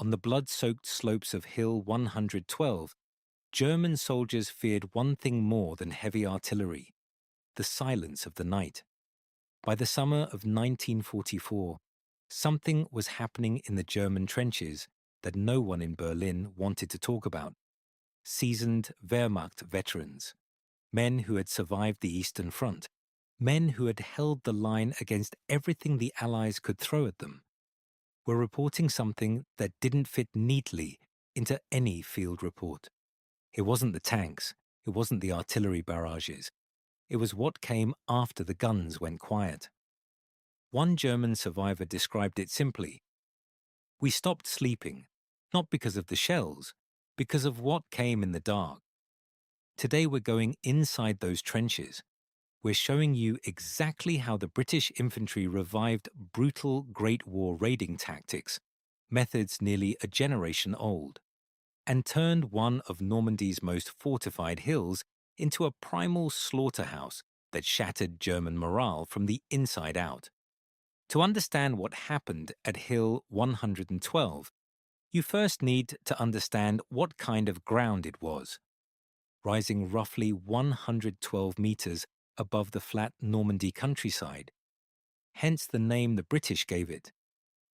on the blood-soaked slopes of Hill 112, German soldiers feared one thing more than heavy artillery: the silence of the night. By the summer of 1944, something was happening in the German trenches that no one in Berlin wanted to talk about. Seasoned Wehrmacht veterans, men who had survived the Eastern Front, men who had held the line against everything the Allies could throw at them, were reporting something that didn't fit neatly into any field report. It wasn't the tanks, it wasn't the artillery barrages, it was what came after the guns went quiet. One German survivor described it simply: "We stopped sleeping, not because of the shells, because of what came in the dark. Today we're going inside those trenches. We're showing you exactly how the British infantry revived brutal Great War raiding tactics, methods nearly a generation old, and turned one of Normandy's most fortified hills into a primal slaughterhouse that shattered German morale from the inside out." To understand what happened at Hill 112, you first need to understand what kind of ground it was. Rising roughly 112 meters above the flat Normandy countryside, hence the name the British gave it,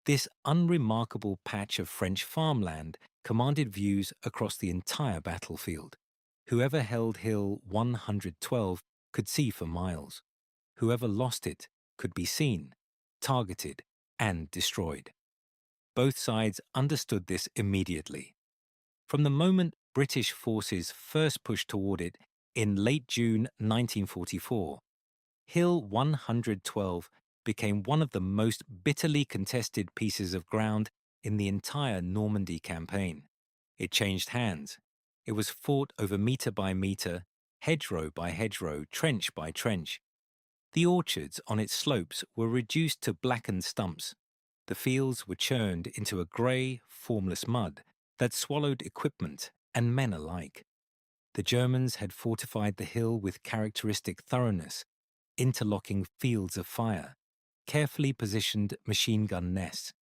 this unremarkable patch of French farmland commanded views across the entire battlefield. Whoever held Hill 112 could see for miles. Whoever lost it could be seen, targeted, and destroyed. Both sides understood this immediately. From the moment British forces first pushed toward it in late June 1944, Hill 112 became one of the most bitterly contested pieces of ground in the entire Normandy campaign. It changed hands. It was fought over meter by meter, hedgerow by hedgerow, trench by trench. The orchards on its slopes were reduced to blackened stumps. The fields were churned into a grey, formless mud that swallowed equipment and men alike. The Germans had fortified the hill with characteristic thoroughness, interlocking fields of fire, carefully positioned machine gun nests,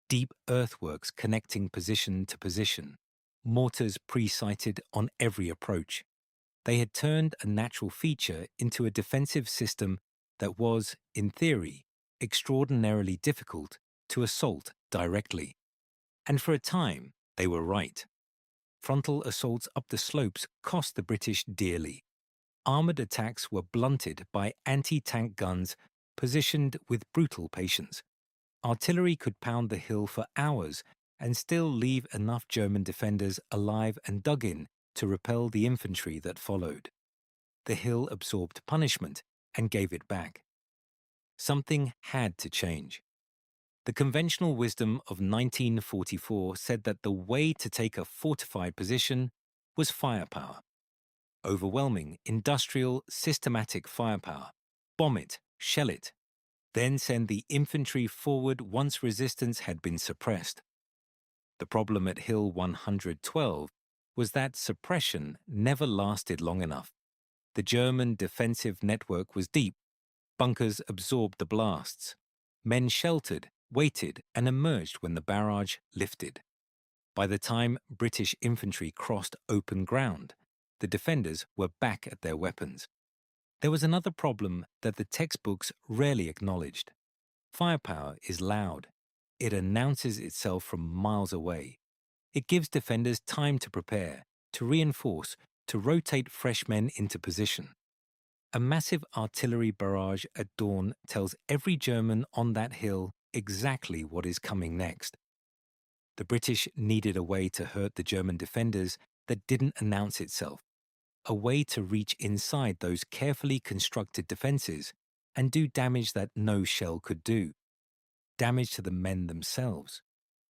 deep earthworks connecting position to position, mortars pre-sighted on every approach. They had turned a natural feature into a defensive system that was, in theory, extraordinarily difficult to assault directly. And for a time, they were right. Frontal assaults up the slopes cost the British dearly. Armoured attacks were blunted by anti-tank guns positioned with brutal patience. Artillery could pound the hill for hours and still leave enough German defenders alive and dug in to repel the infantry that followed. The hill absorbed punishment and gave it back. Something had to change. The conventional wisdom of 1944 said that the way to take a fortified position was firepower. Overwhelming, industrial, systematic firepower. Bomb it, shell it. Then send the infantry forward once resistance had been suppressed. The problem at Hill 112 was that suppression never lasted long enough. The German defensive network was deep. Bunkers absorbed the blasts. Men sheltered, waited, and emerged when the barrage lifted. By the time British infantry crossed open ground, the defenders were back at their weapons. There was another problem that the textbooks rarely acknowledged. Firepower is loud. It announces itself from miles away. It gives defenders time to prepare, to reinforce, to rotate fresh men into position. A massive artillery barrage at dawn tells every German on that hill exactly what is coming next. The British needed a way to hurt the German defenders that didn't announce itself, a way to reach inside those carefully constructed defenses and do damage that no shell could do. Damage to the men themselves,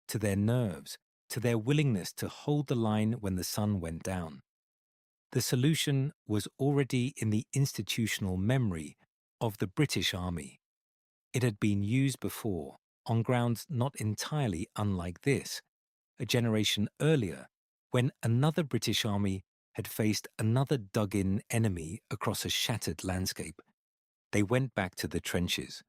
to their nerves, to their willingness to hold the line when the sun went down. The solution was already in the institutional memory of the British Army. It had been used before, on grounds not entirely unlike this, a generation earlier, when another British Army had faced another dug-in enemy across a shattered landscape. They went back to the trenches.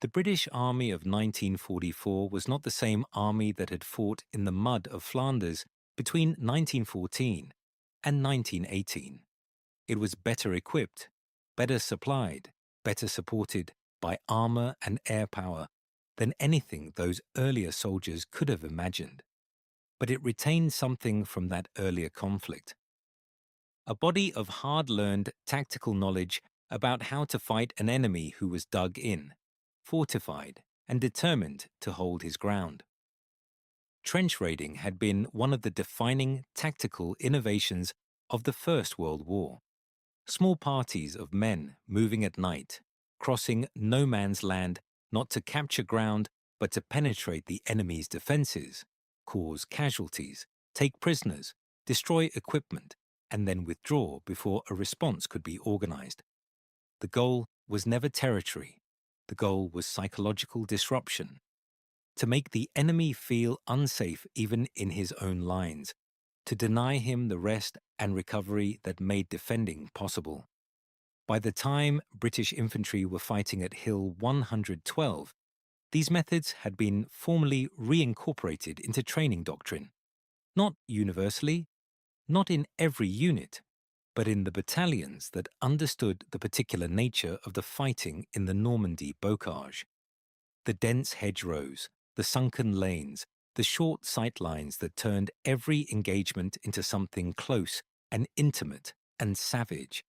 The British Army of 1944 was not the same army that had fought in the mud of Flanders between 1914 and 1918. It was better equipped, better supplied, better supported by armor and air power than anything those earlier soldiers could have imagined. But it retained something from that earlier conflict. A body of hard-learned tactical knowledge about how to fight an enemy who was dug in, fortified, and determined to hold his ground. Trench raiding had been one of the defining tactical innovations of the First World War. Small parties of men moving at night, crossing no man's land not to capture ground but to penetrate the enemy's defenses, cause casualties, take prisoners, destroy equipment, and then withdraw before a response could be organized. The goal was never territory. The goal was psychological disruption. To make the enemy feel unsafe even in his own lines, to deny him the rest and recovery that made defending possible. By the time British infantry were fighting at Hill 112, these methods had been formally reincorporated into training doctrine. Not universally, not in every unit, but in the battalions that understood the particular nature of the fighting in the Normandy bocage. The dense hedgerows, the sunken lanes, the short sight lines that turned every engagement into something close and intimate and savage.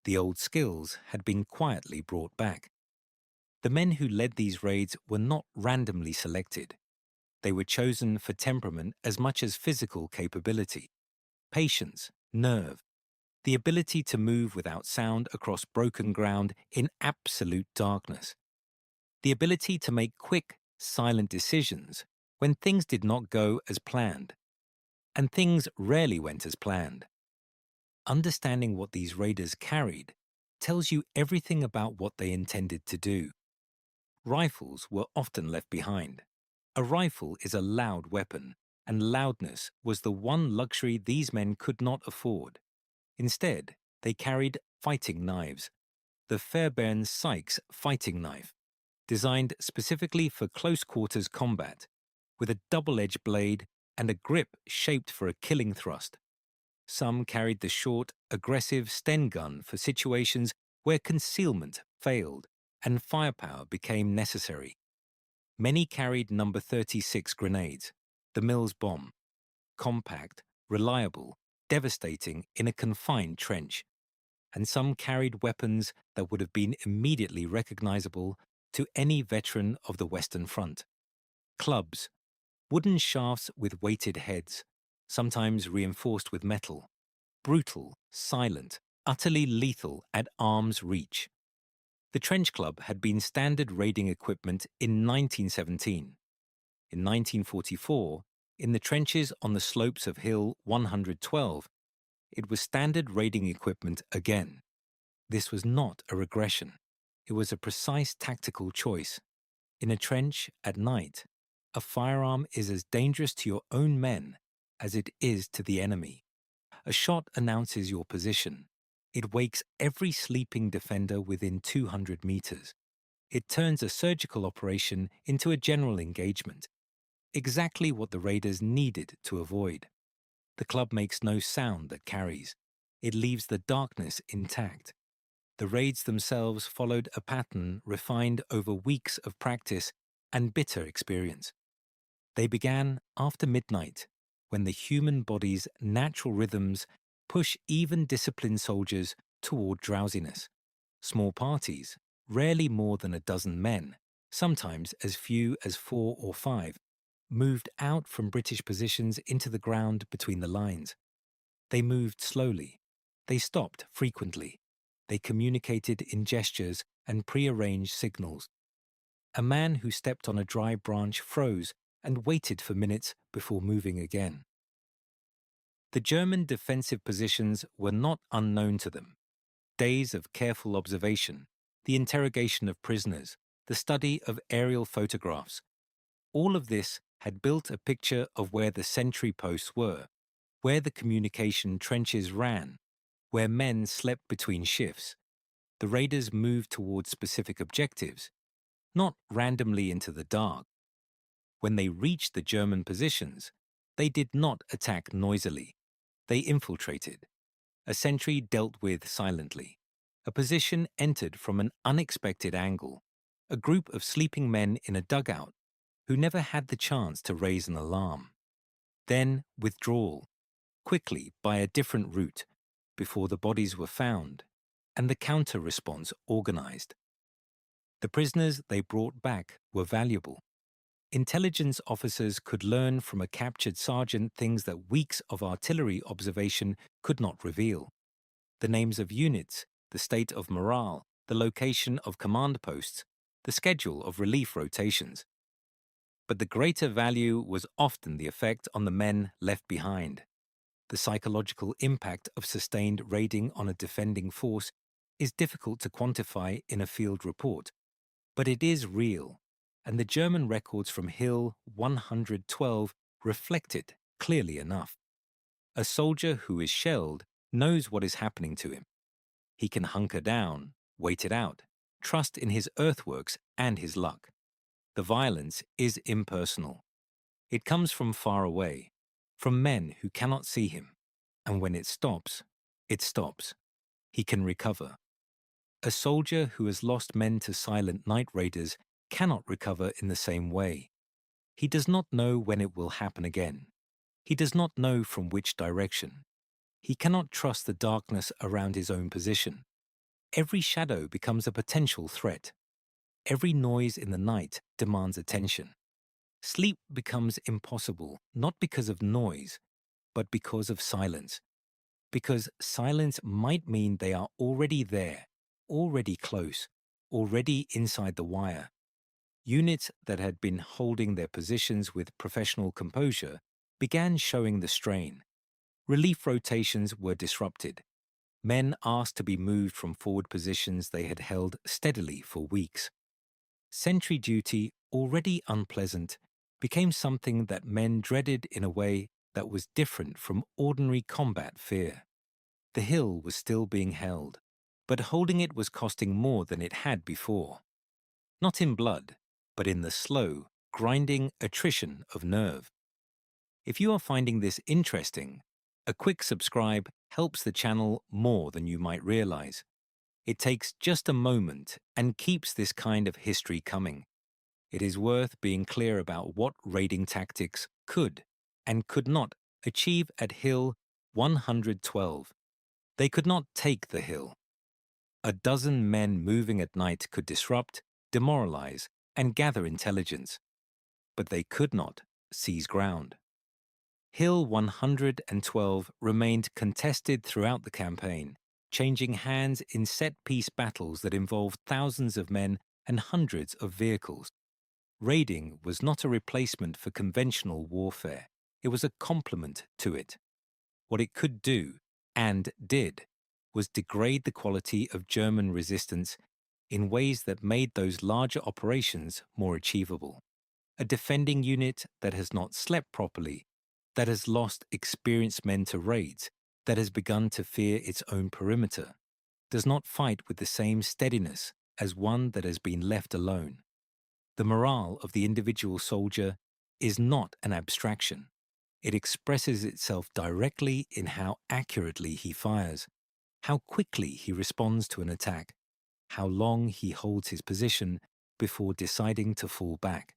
The old skills had been quietly brought back. The men who led these raids were not randomly selected. They were chosen for temperament as much as physical capability, patience, nerve, the ability to move without sound across broken ground in absolute darkness, the ability to make quick, silent decisions when things did not go as planned, and things rarely went as planned. Understanding what these raiders carried tells you everything about what they intended to do. Rifles were often left behind. A rifle is a loud weapon, and loudness was the one luxury these men could not afford. Instead, they carried fighting knives. The Fairbairn Sykes fighting knife, designed specifically for close-quarters combat, with a double-edged blade and a grip shaped for a killing thrust. Some carried the short, aggressive Sten gun for situations where concealment failed and firepower became necessary. Many carried No. 36 grenades, the Mills bomb, compact, reliable, devastating in a confined trench. And some carried weapons that would have been immediately recognizable to any veteran of the Western Front. Clubs, wooden shafts with weighted heads, sometimes reinforced with metal. Brutal, silent, utterly lethal at arm's reach. The trench club had been standard raiding equipment in 1917. In 1944, in the trenches on the slopes of Hill 112, it was standard raiding equipment again. This was not a regression. It was a precise tactical choice. In a trench at night, a firearm is as dangerous to your own men as it is to the enemy. A shot announces your position. It wakes every sleeping defender within 200 meters. It turns a surgical operation into a general engagement. Exactly what the raiders needed to avoid. The club makes no sound that carries. It leaves the darkness intact. The raids themselves followed a pattern refined over weeks of practice and bitter experience. They began after midnight, when the human body's natural rhythms push even disciplined soldiers toward drowsiness. Small parties, rarely more than a dozen men, sometimes as few as 4 or 5, moved out from British positions into the ground between the lines. They moved slowly. They stopped frequently. They communicated in gestures and prearranged signals. A man who stepped on a dry branch froze and waited for minutes before moving again. The German defensive positions were not unknown to them. Days of careful observation, the interrogation of prisoners, the study of aerial photographs, all of this had built a picture of where the sentry posts were, where the communication trenches ran, where men slept between shifts. The raiders moved towards specific objectives. not randomly into the dark. When they reached the German positions, they did not attack noisily. They infiltrated. A sentry dealt with silently. A position entered from an unexpected angle. A group of sleeping men in a dugout who never had the chance to raise an alarm. Then withdrawal, quickly by a different route, before the bodies were found, and the counter-response organized. The prisoners they brought back were valuable. Intelligence officers could learn from a captured sergeant things that weeks of artillery observation could not reveal. The names of units, the state of morale, the location of command posts, the schedule of relief rotations. But the greater value was often the effect on the men left behind. The psychological impact of sustained raiding on a defending force is difficult to quantify in a field report, but it is real, and the German records from Hill 112 reflect it clearly enough. A soldier who is shelled knows what is happening to him. He can hunker down, wait it out, trust in his earthworks and his luck. The violence is impersonal. It comes from far away, from men who cannot see him, and when it stops, it stops. He can recover. A soldier who has lost men to silent night raiders cannot recover in the same way. He does not know when it will happen again. He does not know from which direction. He cannot trust the darkness around his own position. Every shadow becomes a potential threat. Every noise in the night demands attention. Sleep becomes impossible, not because of noise, but because of silence. Because silence might mean they are already there, already close, already inside the wire. Units that had been holding their positions with professional composure began showing the strain. Relief rotations were disrupted. Men asked to be moved from forward positions they had held steadily for weeks. Sentry duty, already unpleasant, became something that men dreaded in a way that was different from ordinary combat fear. The hill was still being held, but holding it was costing more than it had before. Not in blood, but in the slow, grinding attrition of nerve. If you are finding this interesting, a quick subscribe helps the channel more than you might realize. It takes just a moment and keeps this kind of history coming. It is worth being clear about what raiding tactics could and could not achieve at Hill 112. They could not take the hill. A dozen men moving at night could disrupt, demoralize, and gather intelligence. But they could not seize ground. Hill 112 remained contested throughout the campaign, changing hands in set-piece battles that involved thousands of men and hundreds of vehicles. Raiding was not a replacement for conventional warfare. It was a complement to it. What it could do, and did, was degrade the quality of German resistance in ways that made those larger operations more achievable. A defending unit that has not slept properly, that has lost experienced men to raids, that has begun to fear its own perimeter, does not fight with the same steadiness as one that has been left alone. The morale of the individual soldier is not an abstraction. It expresses itself directly in how accurately he fires, how quickly he responds to an attack, how long he holds his position before deciding to fall back.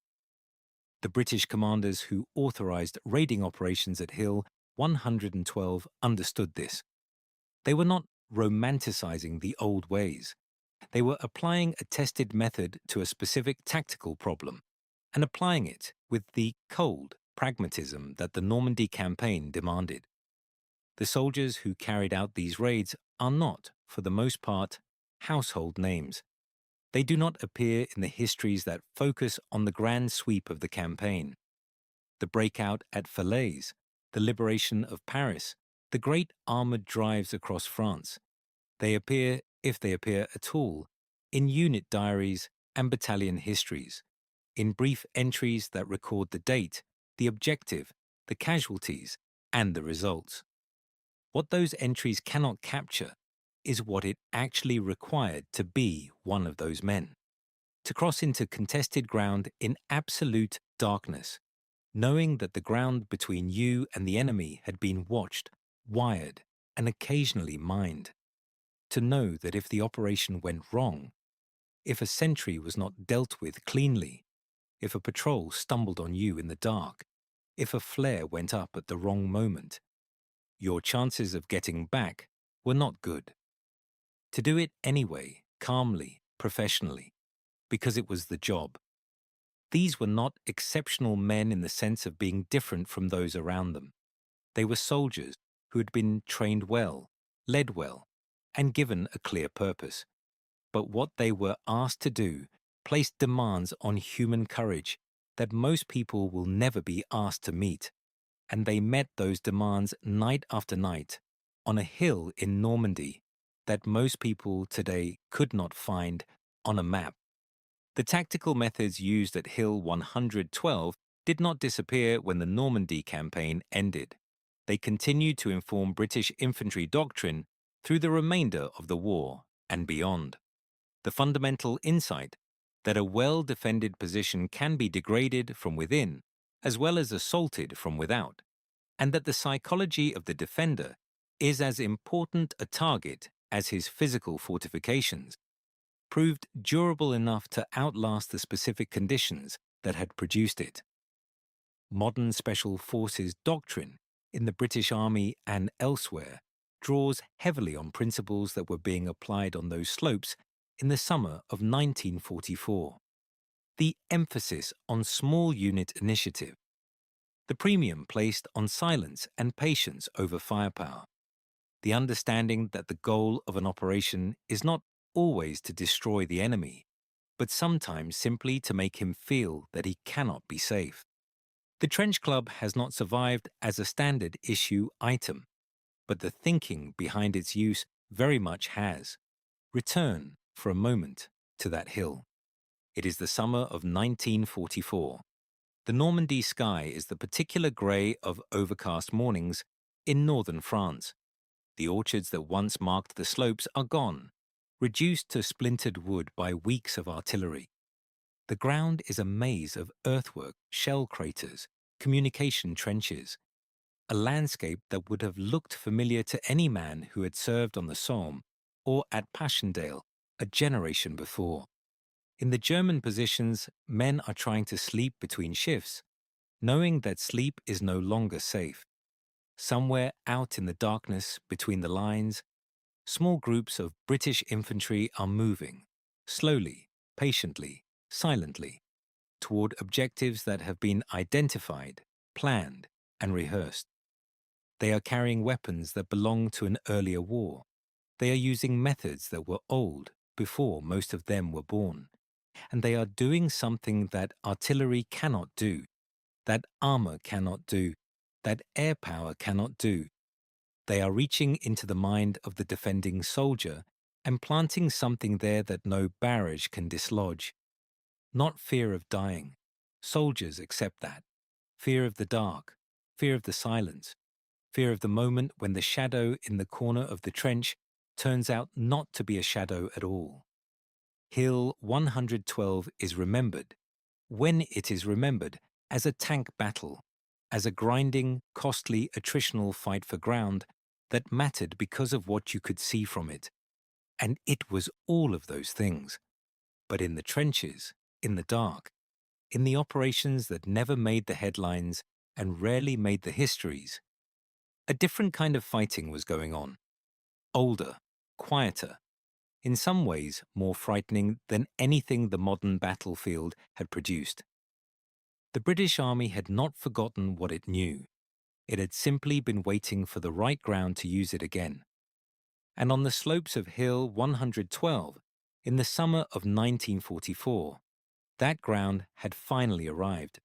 The British commanders who authorized raiding operations at Hill 112 understood this. They were not romanticizing the old ways. They were applying a tested method to a specific tactical problem, and applying it with the cold pragmatism that the Normandy campaign demanded. The soldiers who carried out these raids are not, for the most part, household names. They do not appear in the histories that focus on the grand sweep of the campaign. The breakout at Falaise, the liberation of Paris, the great armoured drives across France. They appear, if they appear at all, in unit diaries and battalion histories, in brief entries that record the date, the objective, the casualties, and the results. What those entries cannot capture is what it actually required to be one of those men. to cross into contested ground in absolute darkness, knowing that the ground between you and the enemy had been watched, wired, and occasionally mined. To know that if the operation went wrong, if a sentry was not dealt with cleanly, if a patrol stumbled on you in the dark, if a flare went up at the wrong moment, your chances of getting back were not good. To do it anyway, calmly, professionally, because it was the job. These were not exceptional men in the sense of being different from those around them. They were soldiers who had been trained well, led well, and given a clear purpose. But what they were asked to do placed demands on human courage that most people will never be asked to meet, and they met those demands night after night on a hill in Normandy that most people today could not find on a map. The tactical methods used at Hill 112 did not disappear when the Normandy campaign ended. They continued to inform British infantry doctrine through the remainder of the war and beyond. The fundamental insight that a well-defended position can be degraded from within as well as assaulted from without, and that the psychology of the defender is as important a target as his physical fortifications, proved durable enough to outlast the specific conditions that had produced it. Modern Special Forces doctrine in the British Army and elsewhere draws heavily on principles that were being applied on those slopes in the summer of 1944. The emphasis on small unit initiative, the premium placed on silence and patience over firepower, the understanding that the goal of an operation is not always to destroy the enemy, but sometimes simply to make him feel that he cannot be safe. The Trench Club has not survived as a standard issue item, but the thinking behind its use very much has. Return, for a moment, to that hill. It is the summer of 1944. The Normandy sky is the particular grey of overcast mornings in northern France. The orchards that once marked the slopes are gone, reduced to splintered wood by weeks of artillery. The ground is a maze of earthwork, shell craters, communication trenches, a landscape that would have looked familiar to any man who had served on the Somme or at Passchendaele a generation before. In the German positions, men are trying to sleep between shifts, knowing that sleep is no longer safe. Somewhere out in the darkness between the lines, small groups of British infantry are moving, slowly, patiently, silently, toward objectives that have been identified, planned, and rehearsed. They are carrying weapons that belong to an earlier war. They are using methods that were old before most of them were born. And they are doing something that artillery cannot do, that armor cannot do, that air power cannot do. They are reaching into the mind of the defending soldier and planting something there that no barrage can dislodge. Not fear of dying. Soldiers accept that. Fear of the dark, fear of the silence, fear of the moment when the shadow in the corner of the trench turns out not to be a shadow at all. Hill 112 is remembered, when it is remembered, as a tank battle, as a grinding, costly, attritional fight for ground that mattered because of what you could see from it. And it was all of those things. But in the trenches, in the dark, in the operations that never made the headlines and rarely made the histories, a different kind of fighting was going on. Older, quieter, in some ways more frightening than anything the modern battlefield had produced. The British Army had not forgotten what it knew. It had simply been waiting for the right ground to use it again. And on the slopes of Hill 112, in the summer of 1944, that ground had finally arrived.